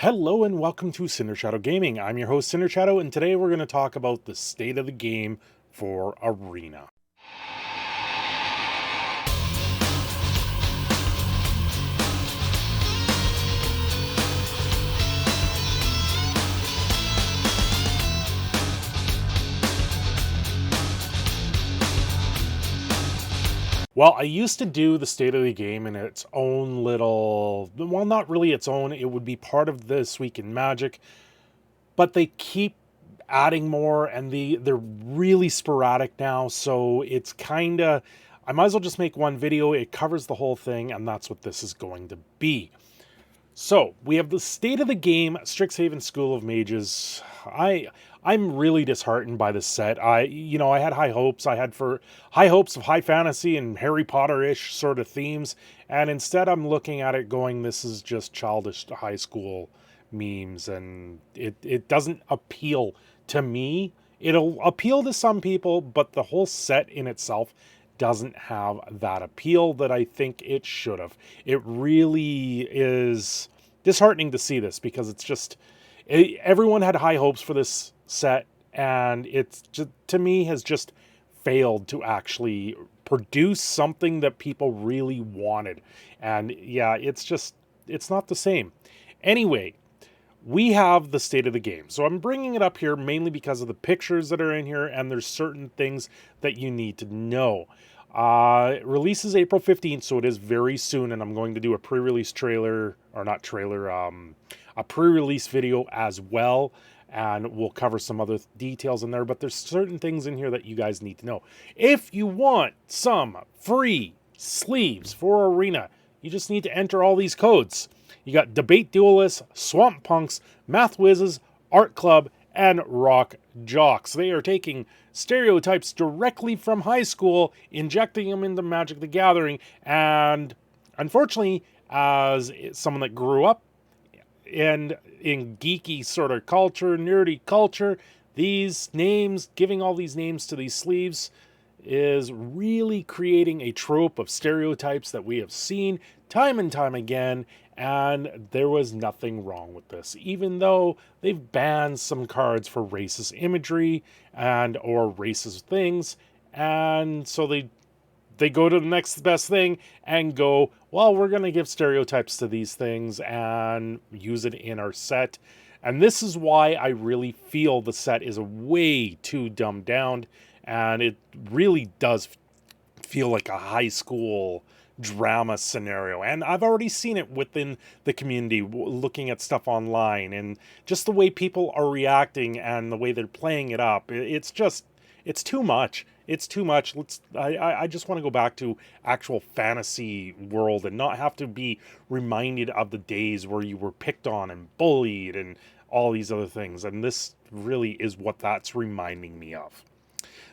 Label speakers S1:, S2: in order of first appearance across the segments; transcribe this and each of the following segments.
S1: Hello and welcome to Cindershadow Gaming. I'm your host Cindershadow, and today we're going to talk about the state of the game for Arena. Well, I used to do the state of the game in its own little, well, not really its own, it would be part of This Week in Magic, but they keep adding more and they're really sporadic now, so it's kind of, I might as well just make one video. It covers the whole thing, and that's what this is going to be. So we have the state of the game, Strixhaven School of Mages. I'm really disheartened by this set. I had high hopes. I had for high hopes of high fantasy and Harry Potter-ish sort of themes, and instead I'm looking at it going, this is just childish high school memes, and it doesn't appeal to me. It'll appeal to some people, but the whole set in itself doesn't have that appeal that I think it should have. It really is disheartening to see this, because it's just, everyone had high hopes for this set, and it's just, to me, has just failed to actually produce something that people really wanted. And yeah, it's not the same. Anyway, we have the state of the game. So I'm bringing it up here mainly because of the pictures that are in here, and there's certain things that you need to know. It releases April 15th, so it is very soon, and I'm going to do a pre-release trailer, or not trailer, a pre-release video as well, and we'll cover some other details in there, but there's certain things in here that you guys need to know. If you want some free sleeves for Arena, you just need to enter all these codes. You got Debate Duelists, Swamp Punks, Math Whizzes, Art Club, and Rock Jocks. They are taking stereotypes directly from high school, injecting them into Magic the Gathering, and unfortunately, as someone that grew up in geeky sort of culture, nerdy culture, these names, giving all these names to these sleeves, is really creating a trope of stereotypes that we have seen time and time again, and there was nothing wrong with this, even though they've banned some cards for racist imagery and or racist things, and so they go to the next best thing and go, well, we're going to give stereotypes to these things and use it in our set. And this is why I really feel the set is way too dumbed down, and it really does feel like a high school drama scenario. And I've already seen it within the community, looking at stuff online, and just the way people are reacting and the way they're playing it up. It's too much. It's too much. I just want to go back to actual fantasy world and not have to be reminded of the days where you were picked on and bullied and all these other things. And this really is what that's reminding me of.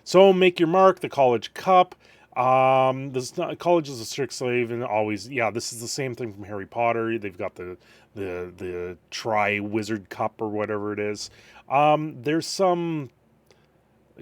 S1: So make your mark, the College Cup. This college is a Strixhaven, always. Yeah, this is the same thing from Harry Potter. They've got the Tri-Wizard Cup or whatever it is. There's some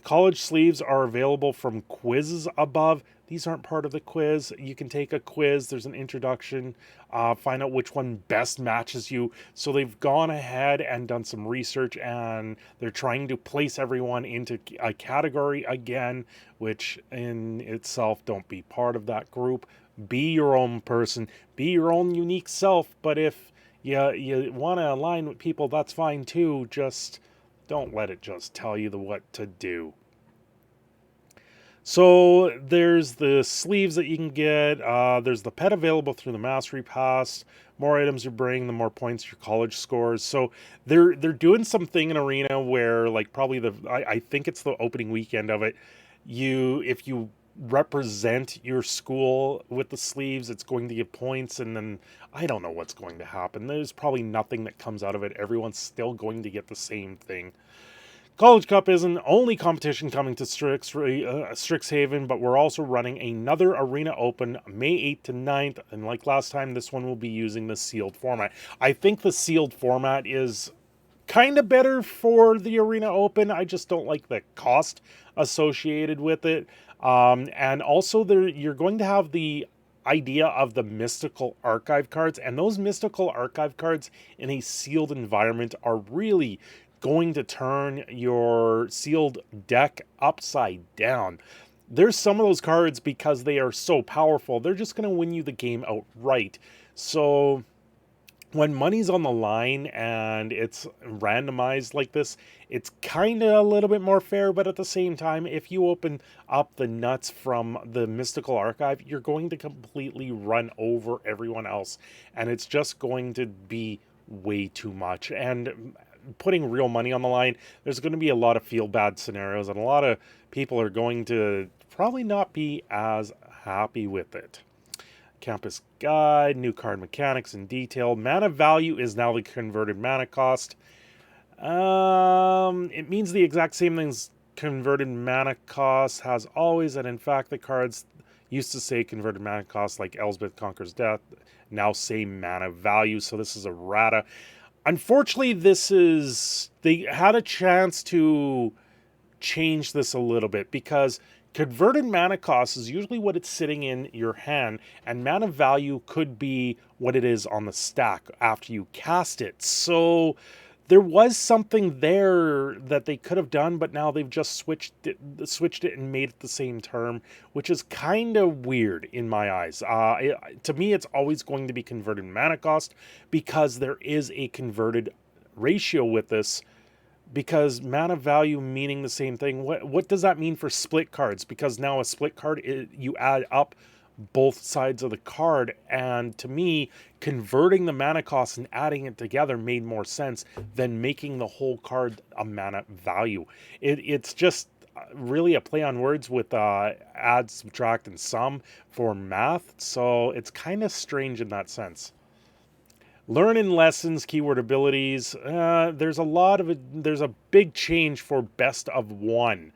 S1: college sleeves are available from quizzes above. These aren't part of the quiz. You can take a quiz. There's an introduction. Find out which one best matches you. So they've gone ahead and done some research, and they're trying to place everyone into a category again, which in itself, don't be part of that group. Be your own person. Be your own unique self. But if you want to align with people, that's fine too. Just don't let it just tell you what to do. So there's the sleeves that you can get. There's the pet available through the Mastery Pass. More items you bring, the more points your college scores. So they're doing something in Arena where, like, probably I think it's the opening weekend of it. If you represent your school with the sleeves, it's going to give points, and then I don't know what's going to happen. There's probably nothing that comes out of it. Everyone's still going to get the same thing. College Cup isn't only competition coming to Strixhaven, but we're also running another Arena Open May 8th to 9th, and like last time, this one will be using the sealed format. I think the sealed format is kind of better for the Arena Open. I just don't like the cost associated with it. And also, you're going to have the idea of the mystical archive cards, and those mystical archive cards in a sealed environment are really going to turn your sealed deck upside down. There's some of those cards, because they are so powerful, they're just going to win you the game outright. So when money's on the line and it's randomized like this, it's kind of a little bit more fair, but at the same time, if you open up the nuts from the mystical archive, you're going to completely run over everyone else, and it's just going to be way too much. And putting real money on the line, there's going to be a lot of feel bad scenarios, and a lot of people are going to probably not be as happy with it. Campus guide, new card mechanics in detail. Mana value is now the converted mana cost. It means the exact same thing as converted mana cost has always, and in fact the cards used to say converted mana cost, like Elsbeth Conquers Death, now say mana value, so this is errata. Unfortunately, they had a chance to change this a little bit, because converted mana cost is usually what it's sitting in your hand, and mana value could be what it is on the stack after you cast it. So there was something there that they could have done, but now they've just switched it and made it the same term, which is kind of weird in my eyes. To me, it's always going to be converted mana cost, because there is a converted ratio with this. Because mana value meaning the same thing, what does that mean for split cards? Because now a split card, you add up both sides of the card, and to me, converting the mana cost and adding it together made more sense than making the whole card a mana value. It's just really a play on words with add, subtract, and sum for math, so it's kind of strange in that sense. Learn in lessons, keyword abilities. There's a big change for best of one.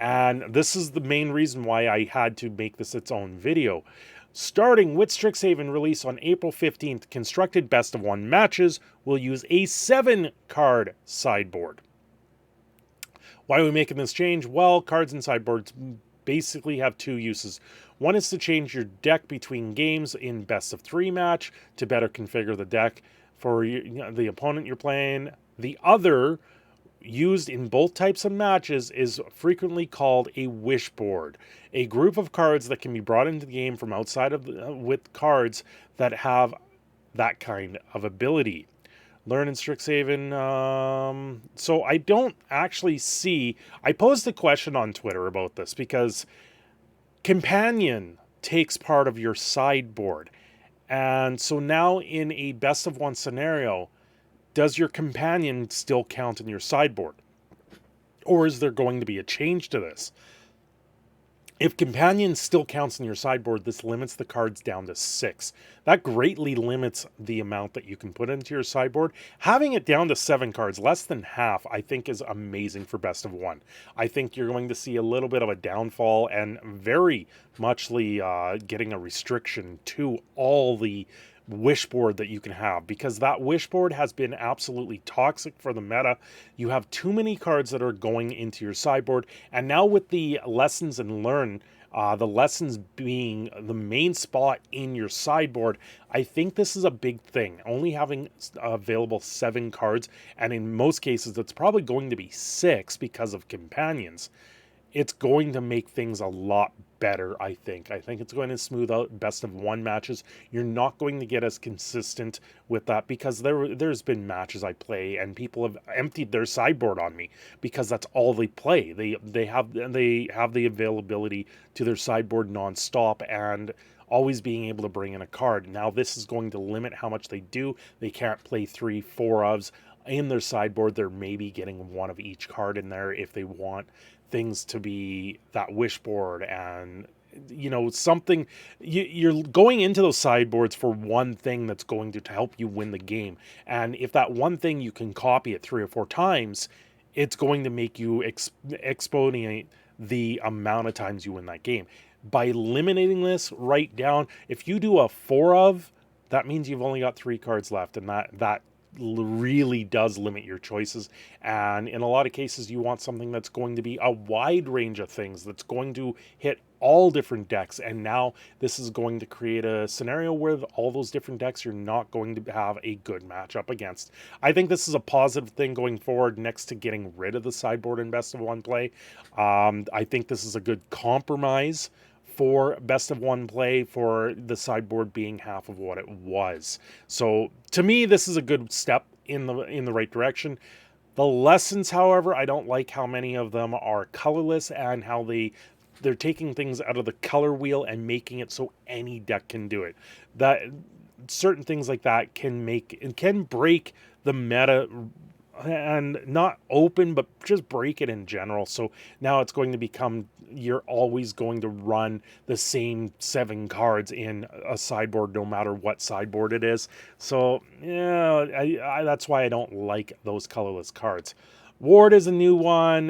S1: And this is the main reason why I had to make this its own video. Starting with Strixhaven release on April 15th, constructed best of one matches will use a 7-card sideboard. Why are we making this change? Well, cards and sideboards basically have two uses. One is to change your deck between games in best of 3 match to better configure the deck for the opponent you're playing. The other, used in both types of matches, is frequently called a wish board, a group of cards that can be brought into the game from outside of with cards that have that kind of ability. Learn in Strixhaven. So I don't actually see. I posed a question on Twitter about this, because Companion takes part of your sideboard, and so now in a best of one scenario, does your Companion still count in your sideboard, or is there going to be a change to this? If Companion still counts in your sideboard, this limits the cards down to 6. That greatly limits the amount that you can put into your sideboard. Having it down to 7 cards, less than half, I think is amazing for best of one. I think you're going to see a little bit of a downfall, and very muchly getting a restriction to all the wishboard that you can have, because that wishboard has been absolutely toxic for the meta. You have too many cards that are going into your sideboard, and now with the lessons and learn, the lessons being the main spot in your sideboard, I think this is a big thing. Only having available 7 cards, and in most cases it's probably going to be 6 because of companions. It's going to make things a lot better, I think. I think it's going to smooth out best of one matches. You're not going to get as consistent with that, because there's been matches I play and people have emptied their sideboard on me because that's all they play. They have the availability to their sideboard nonstop, and always being able to bring in a card. Now this is going to limit how much they do. They can't play 3, 4 ofs in their sideboard. They're maybe getting 1 of each card in there if they want things to be that wish board, and something you're going into those sideboards for one thing that's going to help you win the game. And if that one thing you can copy it 3 or 4 times, it's going to make you exponentiate the amount of times you win that game. By eliminating this right down, if you do a 4 of, that means you've only got 3 cards left, and that really does limit your choices. And in a lot of cases, you want something that's going to be a wide range of things, that's going to hit all different decks. And now this is going to create a scenario where all those different decks you're not going to have a good matchup against. I think this is a positive thing going forward, next to getting rid of the sideboard in best of one play. I think this is a good compromise for best of one play, for the sideboard being half of what it was. So to me, this is a good step in the right direction. The lessons, however, I don't like how many of them are colorless, and how they're taking things out of the color wheel and making it so any deck can do it. That certain things like that can break the meta, and not open, but just break it in general. So now it's going to become, you're always going to run the same 7 cards in a sideboard, no matter what sideboard it is. So yeah, that's why I don't like those colorless cards. Ward is a new one.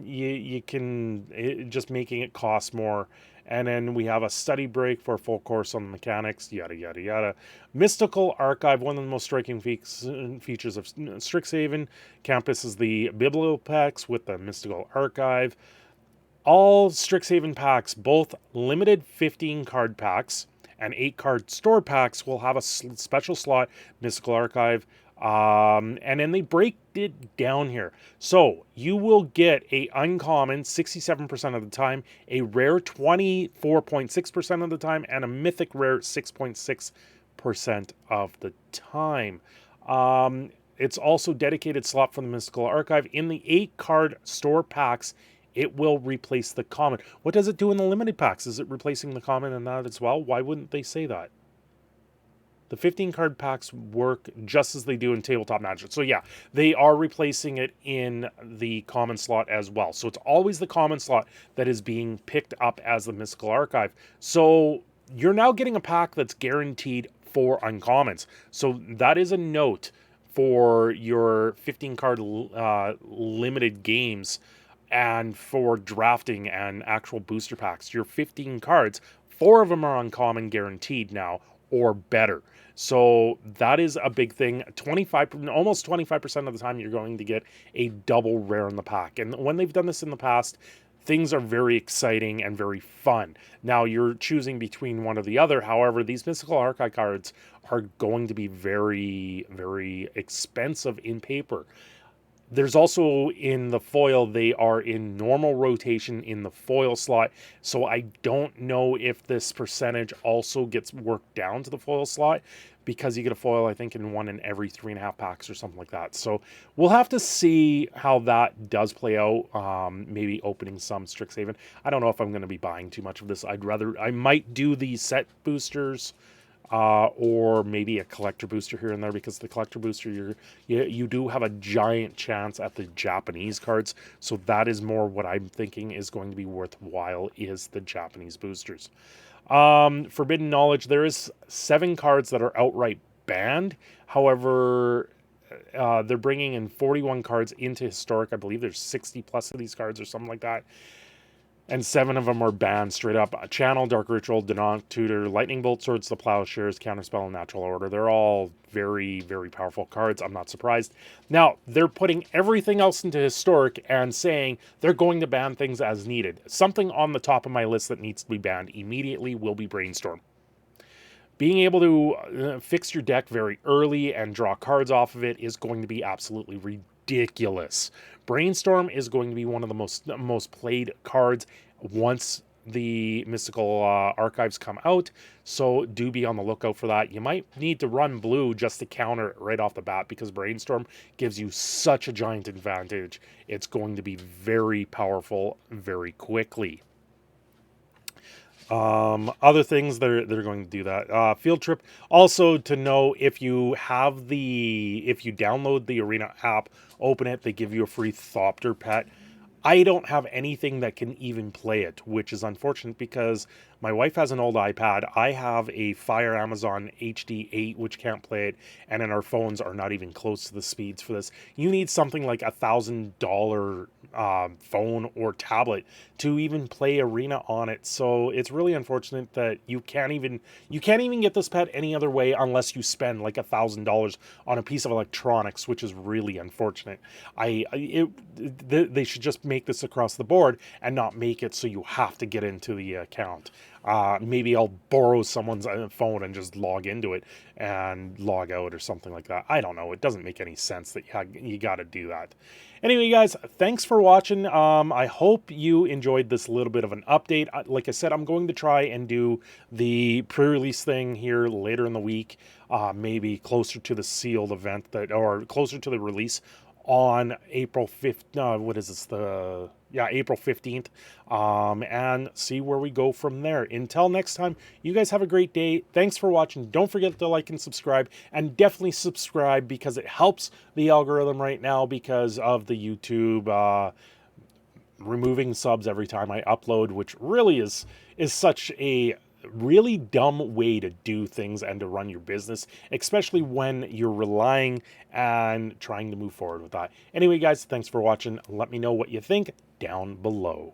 S1: You can just making it cost more. And then we have a study break for a full course on the mechanics, yada, yada, yada. Mystical Archive, one of the most striking features of Strixhaven Campus is the Bibliopex with the Mystical Archive. All Strixhaven packs, both limited 15 card packs and 8 card store packs, will have a special slot, Mystical Archive. And then they break it down here. So you will get a uncommon 67% of the time, a rare 24.6% of the time, and a mythic rare 6.6% of the time. It's also dedicated slot for the Mystical Archive. In the 8 card store packs, it will replace the common. What does it do in the limited packs? Is it replacing the common in that as well? Why wouldn't they say that? The 15 card packs work just as they do in Tabletop Magic. So yeah, they are replacing it in the common slot as well. So it's always the common slot that is being picked up as the Mystical Archive. So you're now getting a pack that's guaranteed 4 uncommons. So that is a note for your 15 card limited games, and for drafting and actual booster packs. Your 15 cards, 4 of them are uncommon guaranteed now, or better. So that is a big thing. Almost 25% of the time you're going to get a double rare in the pack. And when they've done this in the past, things are very exciting and very fun. Now you're choosing between one or the other. However, these Mystical Archive cards are going to be very, very expensive in paper. There's also in the foil, they are in normal rotation in the foil slot. So I don't know if this percentage also gets worked down to the foil slot, because you get a foil, I think, in 1 in every 3.5 packs or something like that. So we'll have to see how that does play out. Maybe opening some Strixhaven. I don't know if I'm going to be buying too much of this. I might do the set boosters. Or maybe a collector booster here and there, because the collector booster, you do have a giant chance at the Japanese cards. So that is more what I'm thinking is going to be worthwhile, is the Japanese boosters. Forbidden Knowledge, there is 7 cards that are outright banned. However, they're bringing in 41 cards into Historic. I believe there's 60 plus of these cards or something like that. And 7 of them are banned straight up. Channel, Dark Ritual, Denont Tutor, Lightning Bolt, Swords to Plowshares, Counterspell, and Natural Order. They're all very, very powerful cards. I'm not surprised. Now, they're putting everything else into Historic and saying they're going to ban things as needed. Something on the top of my list that needs to be banned immediately will be Brainstorm. Being able to fix your deck very early and draw cards off of it is going to be absolutely ridiculous. Brainstorm is going to be one of the most played cards once the Mystical Archives come out, so do be on the lookout for that. You might need to run blue just to counter it right off the bat, because Brainstorm gives you such a giant advantage. It's going to be very powerful very quickly. Other things, they're going to do that. Field Trip, also to know if you download the Arena app, open it, they give you a free Thopter pet. I don't have anything that can even play it, which is unfortunate, because my wife has an old iPad. I have a Fire Amazon HD8, which can't play it, and then our phones are not even close to the speeds for this. You need something like $1,000 phone or tablet to even play Arena on it. So it's really unfortunate that you can't even get this pad any other way unless you spend like $1,000 on a piece of electronics, which is really unfortunate. They should just make this across the board and not make it so you have to get into the account. Maybe I'll borrow someone's phone and just log into it and log out or something like that. I don't know. It doesn't make any sense that you got to do that. Anyway, guys, thanks for watching. I hope you enjoyed this little bit of an update. Like I said, I'm going to try and do the pre-release thing here later in the week, maybe closer to the sealed event or closer to the release on April 5th. What is this? April 15th. And see where we go from there. Until next time, you guys have a great day. Thanks for watching. Don't forget to like and subscribe, and definitely subscribe because it helps the algorithm right now because of the YouTube removing subs every time I upload, which really is such a really dumb way to do things and to run your business, especially when you're relying and trying to move forward with that. Anyway, guys, thanks for watching. Let me know what you think down below.